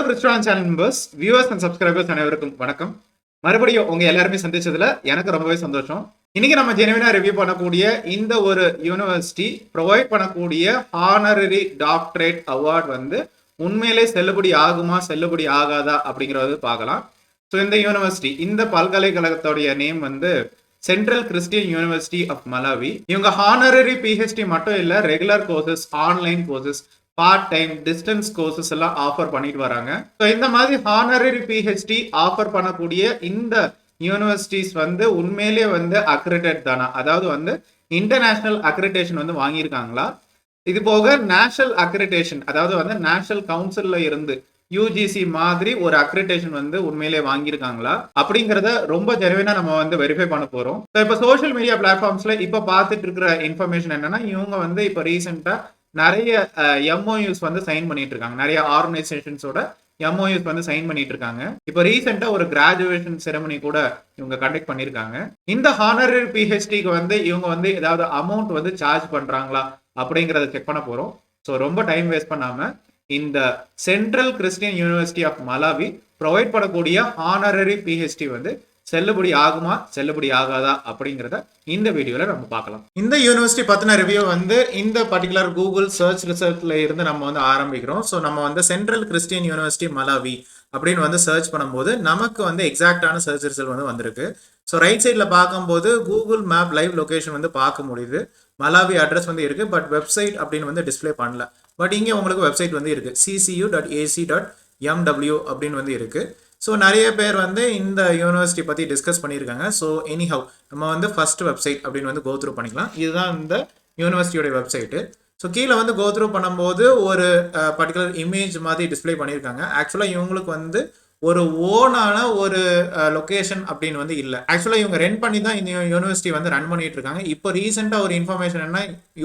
கிறிஸ்டான் channel members, viewers and subscribers அனைவருக்கும் வணக்கம். மறுபடியும் உங்க எல்லாருமே சந்திச்சதுல எனக்கு ரொம்பவே சந்தோஷம். இன்னைக்கு நம்ம ஜெனுவினா ரிவ்யூ பண்ணக்கூடிய இந்த ஒரு யூனிவர்சிட்டி ப்ரொவைட் பண்ணக்கூடிய ஹானரரி டாக்டரேட் அவார்ட் வந்து உண்மையிலே செல்லுபடி ஆகுமா செல்லுபடி ஆகாதா அப்படிங்கறது பார்க்கலாம். ஸோ இந்த யூனிவர்சிட்டி, இந்த பல்கலைக்கழகத்துடைய நேம் வந்து central Christian university of Malawi. இவங்க ஹானரரி பிஹெச்டி மட்டும் இல்ல, regular courses, online courses, part time, distance courses எல்லாம் ஆஃபர் பண்ணிட்டு வராங்க. ஸோ இந்த மாதிரி ஹானரரி பிஹெச்டி ஆஃபர் பண்ணக்கூடிய இந்த யூனிவர்சிட்டிஸ் வந்து உண்மையிலேயே வந்து அக்ரிடேட் தானா, அதாவது வந்து இன்டர்நேஷனல் அக்ரிடேஷன் வந்து வாங்கியிருக்காங்களா, இது போக நேஷனல் அக்ரிடேஷன், அதாவது வந்து நேஷனல் கவுன்சில்ல இருந்து யூஜிசி மாதிரி ஒரு அக்ரிடேஷன் வந்து உண்மையிலே வாங்கியிருக்காங்களா அப்படிங்கறத ரொம்ப ஜெனுவினா நம்ம வந்து வெரிஃபை பண்ண போறோம். இப்போ சோஷியல் மீடியா பிளாட்ஃபார்ம்ஸ்ல இப்ப பார்த்துட்டு இருக்கிற இன்ஃபர்மேஷன் என்னன்னா, இவங்க வந்து இப்ப ரீசெண்டா நிறைய எம்ஓயூஸ் வந்து சைன் பண்ணிட்டு இருக்காங்க. நிறைய ஆர்கனைசேஷன்ஸோட எம்ஓயூஸ் வந்து சைன் பண்ணிட்டு இருக்காங்க. இப்போ ரீசெண்டா ஒரு கிராஜுவேஷன் செரமனி கூட இவங்க கண்டக்ட் பண்ணிருக்காங்க. இந்த ஹானரரி பிஹெச்டிக்கு வந்து இவங்க வந்து ஏதாவது அமௌண்ட் வந்து சார்ஜ் பண்றாங்களா அப்படிங்கறத செக் பண்ண போறோம். ஸோ ரொம்ப டைம் வேஸ்ட் பண்ணாம இந்த central Christian university of Malawi provide பண்ணக்கூடிய ஹானரரி பிஹெச்டி வந்து செல்லுபடி ஆகுமா செல்லுபடி ஆகாதா அப்படிங்கிறத இந்த வீடியோல நம்ம பார்க்கலாம். இந்த யூனிவர்சிட்டி பத்தின ரிவ்யூ வந்து இந்த பர்டிகுலர் கூகுள் சர்ச் ரிசல்ட்ல இருந்து நம்ம வந்து ஆரம்பிக்கிறோம். ஸோ நம்ம வந்து சென்ட்ரல் கிறிஸ்டியன் யூனிவர்சிட்டி மலாவி அப்படின்னு வந்து சர்ச் பண்ணும்போது நமக்கு வந்து எக்ஸாக்டான சர்ச் ரிசல்ட் வந்து வந்திருக்கு. ஸோ ரைட் சைடில் பார்க்கும்போது கூகுள் மேப் லைவ் லொகேஷன் வந்து பார்க்க முடியுது. மலாவி அட்ரஸ் வந்து இருக்கு, பட் வெப்சைட் அப்படின்னு வந்து டிஸ்பிளே பண்ணல. பட் இங்கே உங்களுக்கு வெப்சைட் வந்து இருக்கு, ccu.ac.mw அப்படின்னு வந்து இருக்கு. ஸோ நிறைய பேர் வந்து இந்த யூனிவர்சிட்டி பற்றி டிஸ்கஸ் பண்ணியிருக்காங்க. ஸோ எனிஹவ் நம்ம வந்து ஃபர்ஸ்ட் வெப்சைட் அப்படின்னு வந்து கோத்ரூ பண்ணிக்கலாம். இதுதான் இந்த யூனிவர்சிட்டியோட வெப்சைட்டு. ஸோ கீழே வந்து கோத்ரூ பண்ணும்போது ஒரு பர்டிகுலர் இமேஜ் மாதிரி டிஸ்பிளே பண்ணியிருக்காங்க. ஆக்சுவலாக இவங்களுக்கு வந்து ஒரு ஓனான ஒரு லொக்கேஷன் அப்படின்னு வந்து இல்லை. ஆக்சுவலாக இவங்க ரெண்ட் பண்ணி தான் இந்த யூனிவர்சிட்டி வந்து ரன் பண்ணிட்டு இருக்காங்க. இப்போ ரீசெண்டாக ஒரு இன்ஃபர்மேஷன் என்ன,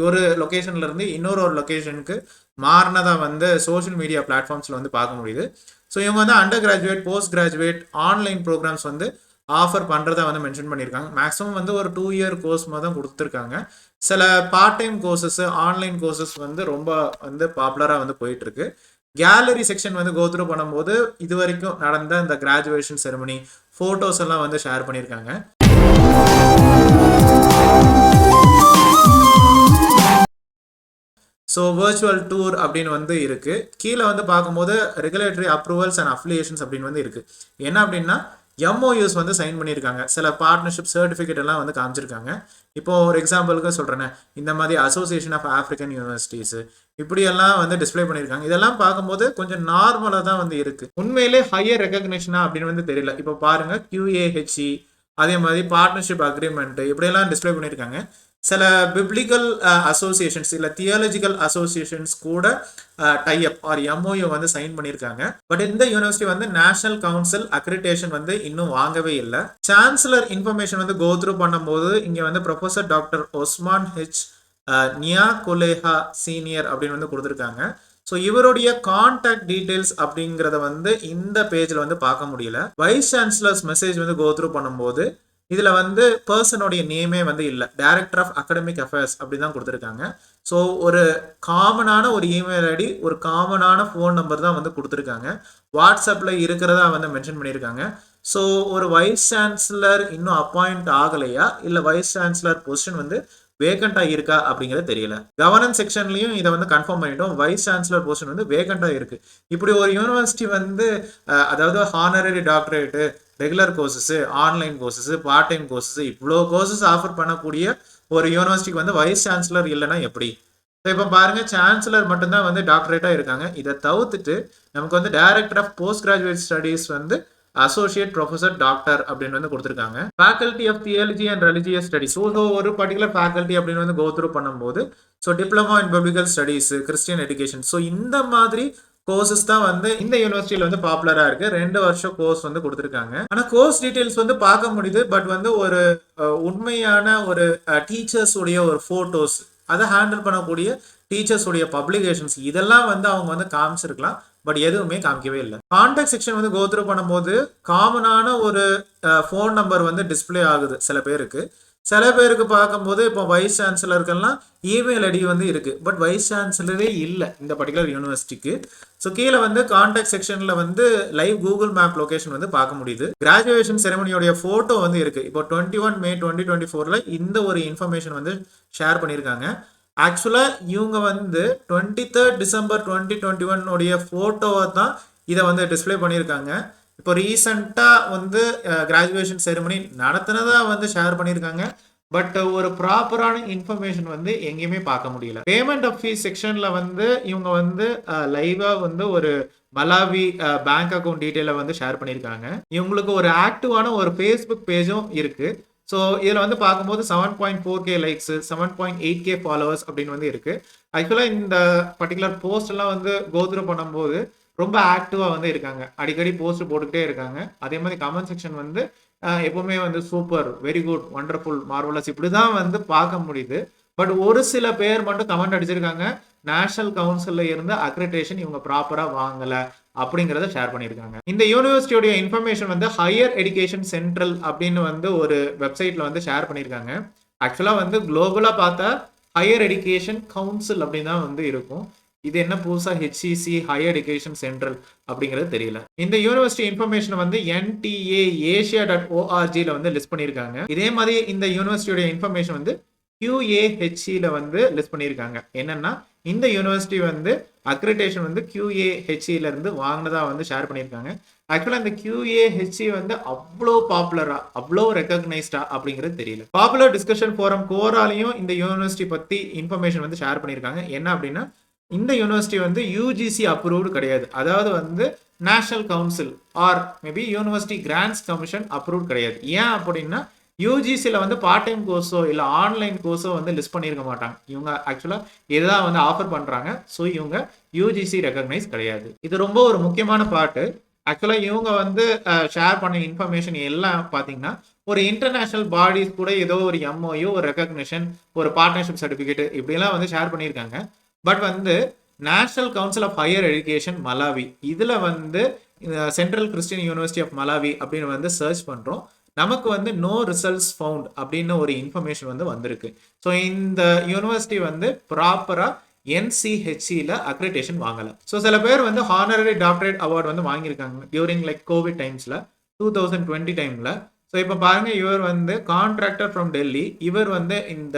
ஒரு லொக்கேஷன்ல இருந்து இன்னொரு லொக்கேஷனுக்கு மாறினதா வந்து சோஷியல் மீடியா பிளாட்ஃபார்ம்ஸ்ல வந்து பார்க்க முடியுது. ஸோ இவங்க வந்து undergraduate, postgraduate, online programs வந்து ஆஃபர் பண்ணுறதா வந்து மென்ஷன் பண்ணியிருக்காங்க. மேக்ஸிமம் வந்து ஒரு 2 இயர் கோர்ஸ் மாதிரி தான் கொடுத்துருக்காங்க. சில part time courses, online courses வந்து ரொம்ப வந்து பாப்புலராக வந்து போயிட்டு இருக்கு. கேலரி செக்ஷன் வந்து கோத்ரூ பண்ணும்போது இது வரைக்கும் நடந்த இந்த கிராஜுவேஷன் செரமனி ஃபோட்டோஸ் எல்லாம் வந்து ஷேர் பண்ணியிருக்காங்க. ஸோ வர்ச்சுவல் டூர் அப்படின்னு வந்து இருக்கு. கீழே வந்து பார்க்கும்போது ரெகுலேட்டரி அப்ரூவல்ஸ் அண்ட் அஃபிலியேஷன்ஸ் அப்படின்னு வந்து இருக்கு. என்ன அப்படின்னா எம்ஓயூஸ் வந்து சைன் பண்ணியிருக்காங்க. சில பார்ட்னர்ஷிப் சர்டிஃபிகேட் எல்லாம் வந்து காமிச்சிருக்காங்க. இப்போ ஒரு எக்ஸாம்பிளுக்கு சொல்றேன், இந்த மாதிரி அசோசியேஷன் ஆஃப் ஆஃப்ரிக்கன் யூனிவர்சிட்டிஸ் இப்படியெல்லாம் வந்து டிஸ்பிளே பண்ணியிருக்காங்க. இதெல்லாம் பார்க்கும்போது கொஞ்சம் நார்மலாக தான் வந்து இருக்கு. உண்மையிலே ஹையர் ரெகக்னிஷனா அப்படின்னு வந்து தெரியல. இப்போ பாருங்க, QAHE, அதே மாதிரி பார்ட்னர்ஷிப் அக்ரிமெண்ட் இப்படியெல்லாம் டிஸ்பிளே பண்ணியிருக்காங்க. சில பிப்ளிக்கல் அசோசியேஷன்ஸ் இல்லை தியாலஜிக்கல் அசோசியேஷன்ஸ் கூட டைப் ஆர் எம்ஓயூ வந்து சைன் பண்ணியிருக்காங்க. பட் இந்த யூனிவர்சிட்டி வந்து நேஷனல் கவுன்சில் அக்ரிடேஷன் வந்து இன்னும் வாங்கவே இல்லை. சான்சலர் இன்ஃபர்மேஷன் வந்து கோத்ரூ பண்ணும்போது இங்க வந்து ப்ரொஃபசர் டாக்டர் ஒஸ்மான் ஹெச் நியாகுலேஹா சீனியர் அப்படின்னு வந்து கொடுத்துருக்காங்க. ஸோ இவருடைய கான்டாக்ட் டீடைல்ஸ் அப்படிங்கிறத வந்து இந்த பேஜில் வந்து பார்க்க முடியல. வைஸ் சான்சலர்ஸ் மெசேஜ் வந்து கோத்ரூ பண்ணும்போது இதுல வந்து பர்சனுடைய நேமே வந்து இல்லை, டைரக்டர் ஆஃப் அகடமிக் அஃபேர்ஸ் அப்படிதான் கொடுத்துருக்காங்க. ஸோ ஒரு காமனான ஒரு இமெயில் ஐடி, ஒரு காமனான ஃபோன் நம்பர் தான் வந்து கொடுத்துருக்காங்க. வாட்ஸ்அப்ல இருக்கிறதா வந்து மென்ஷன் பண்ணியிருக்காங்க. ஸோ ஒரு வைஸ் சான்சலர் இன்னும் அப்பாயிண்ட் ஆகலையா, இல்லை வைஸ் சான்சலர் பொசிஷன் வந்து வேகண்டா இருக்கா அப்படிங்கிறது தெரியல. கவர்னன்ஸ் செக்ஷன்லயும் இதை வந்து கன்ஃபார்ம் பண்ணிட்டோம், வைஸ் சான்சலர் பொசிஷன் வந்து வேகண்டா இருக்கு. இப்படி ஒரு யூனிவர்சிட்டி வந்து அதாவது honorary doctorate, regular courses, online courses, part time courses, இவ்வளோ கோர்சஸ் ஆஃபர் பண்ணக்கூடிய ஒரு யூனிவர்சிட்டிக்கு வந்து வைஸ் சான்சலர் இல்லைன்னா எப்படி? இப்போ பாருங்க, சான்சலர் மட்டும்தான் வந்து டாக்டரேட்டா இருக்காங்க. இதை தவிர்த்துட்டு நமக்கு வந்து director of post graduate studies வந்து அசோசியேட் ப்ரொஃபசர் டாக்டர் அப்படின்னு வந்து கொடுத்துருக்காங்க. Faculty of theology and religious studies, so ஒரு பர்டிகுலர் ஃபேக்கல்டி அப்படின்னு வந்து கோத்ரூ பண்ணும்போது so diploma in biblical studies, Christian education, so இந்த மாதிரி கோர்சஸ் தான் வந்து இந்த யூனிவர்சிட்டியில வந்து பாப்புலரா இருக்கு. 2 வருஷம் கோர்ஸ் வந்து கொடுத்துருக்காங்க. ஆனா கோர்ஸ் டீடைல்ஸ் வந்து பார்க்க முடியுது. பட் வந்து ஒரு உண்மையான ஒரு டீச்சர்ஸ் உடைய ஒரு போட்டோஸ், அதை ஹேண்டில் பண்ணக்கூடிய டீச்சர்ஸ் உடைய பப்ளிகேஷன்ஸ் இதெல்லாம் வந்து அவங்க வந்து காமிச்சிருக்கலாம். பட் எதுவுமே காமிக்கவே இல்லை. கான்டாக்ட் செக்ஷன் வந்து கோத்ரூ பண்ணும்போது காமனான ஒரு ஃபோன் நம்பர் வந்து டிஸ்பிளே ஆகுது சில பேருக்கு. சில பேருக்கு பார்க்கும்போது இப்போ வைஸ் சான்சலருக்கெல்லாம் இமெயில் ஐடி வந்து இருக்குது, பட் வைஸ் சான்சலரே இல்லை இந்த பர்டிகுலர் யூனிவர்சிட்டிக்கு. ஸோ கீழே வந்து கான்டாக்ட் செக்ஷனில் வந்து லைவ் கூகுள் மேப் லொகேஷன் வந்து பார்க்க முடியுது. கிராஜுவேஷன் செரமனியோடைய ஃபோட்டோ வந்து இருக்குது. இப்போ 21 மே 2024 இந்த ஒரு இன்ஃபர்மேஷன் வந்து ஷேர் பண்ணியிருக்காங்க. ஆக்சுவலாக இவங்க வந்து 23 டிசம்பர் 2021 ஃபோட்டோவை தான் இதை வந்து டிஸ்பிளே பண்ணியிருக்காங்க. இப்போ ரீசண்டாக வந்து கிராஜுவேஷன் செரிமனி நடத்தினதா வந்து ஷேர் பண்ணியிருக்காங்க, பட் ஒரு ப்ராப்பரான இன்ஃபர்மேஷன் வந்து எங்கேயுமே பார்க்க முடியல. பேமெண்ட் ஆஃப் ஃபீஸ் செக்ஷனில் வந்து இவங்க வந்து லைவாக வந்து ஒரு மலாவி பேங்க் அக்கௌண்ட் டீட்டெயிலை வந்து ஷேர் பண்ணியிருக்காங்க. இவங்களுக்கு ஒரு ஆக்டிவான ஒரு ஃபேஸ்புக் பேஜும் இருக்குது. ஸோ இதில் வந்து பார்க்கும்போது 7.4K லைக்ஸு, 7.8K ஃபாலோவர்ஸ் அப்படின்னு வந்து இருக்குது. ஆக்சுவலாக இந்த பர்டிகுலர் போஸ்ட் எல்லாம் வந்து கோத்ரூ பண்ணும்போது ரொம்ப ஆக்டிவாக வந்து இருக்காங்க. அடிக்கடி போஸ்ட் போட்டுக்கிட்டே இருக்காங்க. அதே மாதிரி கமெண்ட் செக்ஷன் வந்து எப்பவுமே வந்து super, very good, wonderful, marvellous இப்படி தான் வந்து பார்க்க முடியுது. பட் ஒரு சில பேர் மட்டும் கமெண்ட் அடிச்சிருக்காங்க, நேஷனல் கவுன்சிலில் இருந்து அக்ரிடேஷன் இவங்க ப்ராப்பராக வாங்கலை அப்படிங்கிறத ஷேர் பண்ணியிருக்காங்க. இந்த யூனிவர்சிட்டியோடைய இன்ஃபர்மேஷன் வந்து ஹையர் எஜுகேஷன் சென்ட்ரல் அப்படின்னு வந்து ஒரு வெப்சைட்டில் வந்து ஷேர் பண்ணியிருக்காங்க. ஆக்சுவலாக வந்து குளோபலாக பார்த்தா ஹையர் எஜுகேஷன் கவுன்சில் அப்படின்னு தான் வந்து இருக்கும். இது என்ன புதுசா ஹெச்சிசி ஹையர் எஜுகேஷன் சென்ட்ரல் அப்படிங்கிறது தெரியல. இந்த யூனிவர்சிட்டி இன்ஃபர்மேஷன் வந்து NTAAsia.org வந்து லிஸ்ட் பண்ணியிருக்காங்க. இதே மாதிரி இந்த யூனிவர்சிட்டியோட இன்ஃபர்மேஷன் வந்து QAHC வந்து லிஸ்ட் பண்ணியிருக்காங்க. என்னன்னா இந்த யூனிவர்சிட்டி வந்து அக்ரிடேஷன் வந்து QAHC இருந்து வாங்கினதா வந்து ஷேர் பண்ணியிருக்காங்க. ஆக்சுவலாக இந்த QAHC வந்து அவ்வளோ பாப்புலரா, அவ்வளோ ரெக்கக்னைஸ்டா அப்படிங்கிறது தெரியல. பாப்புலர் டிஸ்கஷன் ஃபோரம் கோராலையும் இந்த யூனிவர்சிட்டி பத்தி இன்ஃபர்மேஷன் வந்து ஷேர் பண்ணியிருக்காங்க. என்ன அப்படின்னா இந்த யூனிவர்சிட்டி வந்து யூஜிசி அப்ரூவ்டு கிடையாது. அதாவது வந்து national council or maybe university grants commission approved கிடையாது. ஏன் அப்படின்னா யூஜிசியில் வந்து பார்ட் டைம் கோர்ஸோ இல்லை ஆன்லைன் கோர்ஸோ வந்து லிஸ்ட் பண்ணியிருக்க மாட்டாங்க. இவங்க ஆக்சுவலாக இதுதான் வந்து ஆஃபர் பண்ணுறாங்க. ஸோ இவங்க யூஜிசி ரெக்கக்னைஸ் கிடையாது. இது ரொம்ப ஒரு முக்கியமான பார்ட்டு. ஆக்சுவலாக இவங்க வந்து ஷேர் பண்ண இன்ஃபர்மேஷன் எல்லாம் பார்த்தீங்கன்னா ஒரு இன்டர்நேஷனல் பாடிஸ் கூட ஏதோ ஒரு MOU, ஒரு ரெக்கக்னிஷன், ஒரு பார்ட்னர்ஷிப் சர்டிஃபிகேட் இப்படிலாம் வந்து ஷேர் பண்ணியிருக்காங்க. பட் வந்து national council of higher education Malawi இதில் வந்து central Christian university of Malawi அப்படின்னு வந்து சர்ச் பண்ணுறோம். நமக்கு வந்து நோ ரிசல்ட்ஸ் ஃபவுண்ட் அப்படின்னு ஒரு இன்ஃபர்மேஷன் வந்து வந்திருக்கு. ஸோ இந்த யூனிவர்சிட்டி வந்து ப்ராப்பராக NCHCயில் அக்ரிடேஷன் வாங்கலை. ஸோ சில பேர் வந்து ஹானரரி டாக்டரேட் அவார்டு வந்து வாங்கியிருக்காங்க டியூரிங் லைக் கோவிட் டைம்ஸில் 2020 டைமில். ஸோ இப்போ பாருங்கள், இவர் வந்து கான்ட்ராக்டர் ஃப்ரம் டெல்லி. இவர் வந்து இந்த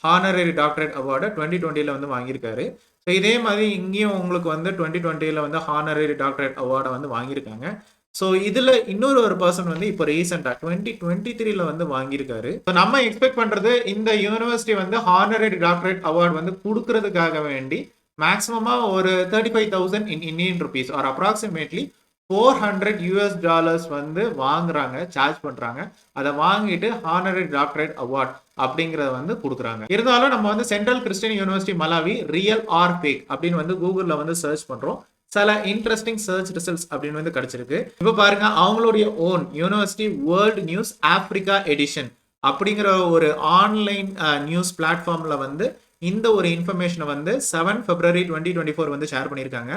ஹானரரி டாக்டரேட் அவார்டை 2020 வந்து வாங்கியிருக்காரு. ஸோ இதே மாதிரி இங்கேயும் உங்களுக்கு வந்து 2020 வந்து ஹானரரி டாக்டரேட் அவார்டை வந்து வாங்கியிருக்காங்க. ஸோ இதில் இன்னொரு ஒரு பர்சன் வந்து இப்போ ரீசெண்டாக 2023 வந்து வாங்கியிருக்காரு. ஸோ நம்ம எக்ஸ்பெக்ட் பண்ணுறது இந்த யூனிவர்சிட்டி வந்து ஹானரரி டாக்டரேட் அவார்டு வந்து கொடுக்கறதுக்காக வேண்டி மேக்ஸிமமாக ஒரு 35,000 in Indian rupees or approximately $400 வந்து வாங்குறாங்க, சார்ஜ் பண்றாங்க. அதை வாங்கிட்டு ஹானரரி டாக்டரேட் அவார்ட் அப்படிங்கறத வந்து கொடுக்குறாங்க. இருந்தாலும் நம்ம வந்து central Christian university Malawi real or fake அப்படின்னு வந்து கூகுள்ல வந்து சர்ச் பண்றோம். சில இன்ட்ரெஸ்டிங் சர்ச் ரிசல்ட்ஸ் அப்படின்னு வந்து கிடைச்சிருக்கு. இப்போ பாருங்க, அவங்களுடைய own university world news Africa edition அப்படிங்கிற ஒரு ஆன்லைன் நியூஸ் பிளாட்ஃபார்ம்ல வந்து இந்த ஒரு இன்ஃபர்மேஷனை வந்து 7 February 2024 வந்து ஷேர் பண்ணியிருக்காங்க.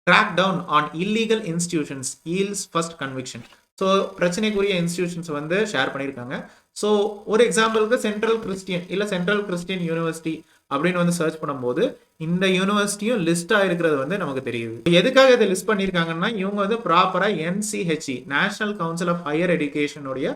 Crackdown on illegal institutions eyes first conviction. So பிரச்சனைக்குரிய இன்ஸ்டிடியூஷன்ஸ் வந்து ஷேர் பண்ணியிருக்காங்க. ஸோ ஒரு எக்ஸாம்பிளுக்கு சென்ட்ரல் கிறிஸ்டியன் இல்லை சென்ட்ரல் கிறிஸ்டியன் யூனிவர்சிட்டி அப்படின்னு வந்து சர்ச் பண்ணும்போது இந்த யூனிவர்சிட்டியும் லிஸ்ட் ஆகிருக்கிறது வந்து நமக்கு தெரியுது. எதுக்காக இதை லிஸ்ட் பண்ணியிருக்காங்கன்னா இவங்க வந்து ப்ராப்பராக NCHE national council of higher எஜுகேஷனுடைய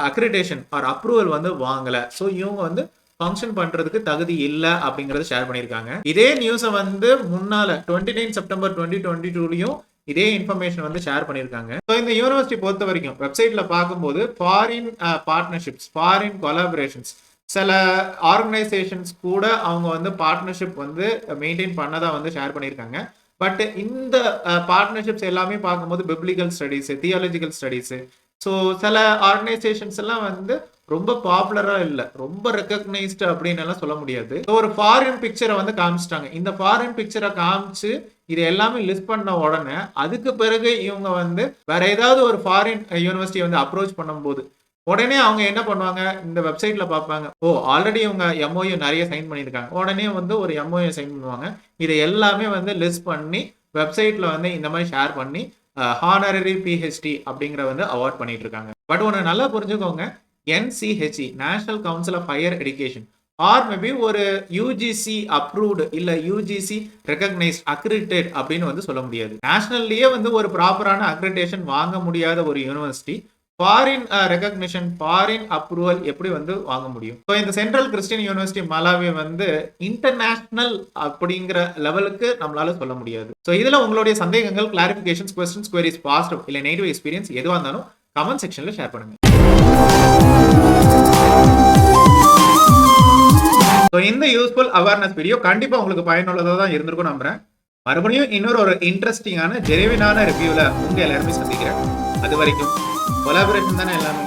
அக்ரிடேஷன் ஆர் அப்ரூவல் வந்து வாங்கலை. ஸோ இவங்க வந்து ஃபங்க்ஷன் பண்றதுக்கு தகுதி இல்லை அப்படிங்கறத ஷேர் பண்ணியிருக்காங்க. இதே நியூஸை வந்து முன்னால 29 செப்டம்பர் 2022 இதே இன்ஃபர்மேஷன் வந்து ஷேர் பண்ணியிருக்காங்க. ஸோ இந்த யூனிவர்சிட்டி பொறுத்த வரைக்கும் வெப்சைட்ல பார்க்கும்போது ஃபாரின் பார்ட்னர்ஷிப்ஸ், ஃபாரின் கொலாபரேஷன்ஸ், சில ஆர்கனைசேஷன்ஸ் கூட அவங்க வந்து பார்ட்னர்ஷிப் வந்து மெயின்டைன் பண்ணதா வந்து ஷேர் பண்ணியிருக்காங்க. பட் இந்த பார்ட்னர்ஷிப்ஸ் எல்லாமே பார்க்கும்போது biblical studies, theological studies, so சில ஆர்கனைசேஷன்ஸ் எல்லாம் வந்து ரொம்ப பாப்புலரா இல்லை, ரொம்ப ரெக்கக்னைஸ்டு அப்படின்னு எல்லாம் சொல்ல முடியாது. ஒரு ஃபாரின் பிக்சரை வந்து காமிச்சிட்டாங்க. இந்த ஃபாரின் பிக்சரை காமிச்சு இது எல்லாமே லிஸ்ட் பண்ண உடனே அதுக்கு பிறகு இவங்க வந்து வேற ஏதாவது ஒரு ஃபாரின் யூனிவர்சிட்டி வந்து அப்ரோச் பண்ணும்போது உடனே அவங்க என்ன பண்ணுவாங்க, இந்த வெப்சைட்ல பார்ப்பாங்க, ஓ ஆல்ரெடி இவங்க MOU நிறைய சைன் பண்ணியிருக்காங்க, உடனே வந்து ஒரு MOU சைன் பண்ணுவாங்க. இதை எல்லாமே வந்து லிஸ்ட் பண்ணி வெப்சைட்ல வந்து இந்த மாதிரி ஷேர் பண்ணி ஹானரரி PhD அப்படிங்கிற வந்து அவார்ட் பண்ணிட்டு இருக்காங்க. பட் ஒன்று நல்லா புரிஞ்சுக்கோங்க, NCHE national council of higher education or maybe ஒரு யூஜிசி அப்ரூவ்டு இல்ல யூஜிசி ரெகக்னைஸ்ட் அக்ரிடேட் அப்படின்னு வந்து சொல்ல முடியாது. நேஷனல்லயே வந்து ஒரு ப்ராப்பரான அக்ரிடேஷன் வாங்க முடியாத ஒரு university foreign recognition foreign approval எப்படி வந்து வாங்க முடியும்? ஸோ இந்த சென்ட்ரல் கிறிஸ்டியன் யூனிவர்சிட்டி மலாவி வந்து இன்டர்நேஷனல் அப்படிங்கிற லெவலுக்கு நம்மளால சொல்ல முடியாது. ஸோ இதுல உங்களுடைய சந்தேகங்கள், கிளாரிபிகேஷன்ஸ், கொஸ்டின்ஸ், குவரிஸ், பாசிட்டிவ் இல்ல நெகட்டிவ் எக்ஸ்பீரியன்ஸ் எதுவாக இருந்தாலும் கமெண்ட் செக்ஷன்ல ஷேர் பண்ணுங்க. ஸோ இந்த யூஸ்ஃபுல் அவேர்னஸ் வீடியோ கண்டிப்பா உங்களுக்கு பயனுள்ளதாக தான் இருந்திருக்கும் நம்புறேன். மறுபடியும் இன்னொரு ஒரு இன்ட்ரெஸ்டிங்கான ஜெனுவினான ரிவ்யூல உங்க எல்லாருமே சந்திக்கிறேன். அது வரைக்கும் கொலாபரேஷன் தானே எல்லாமே.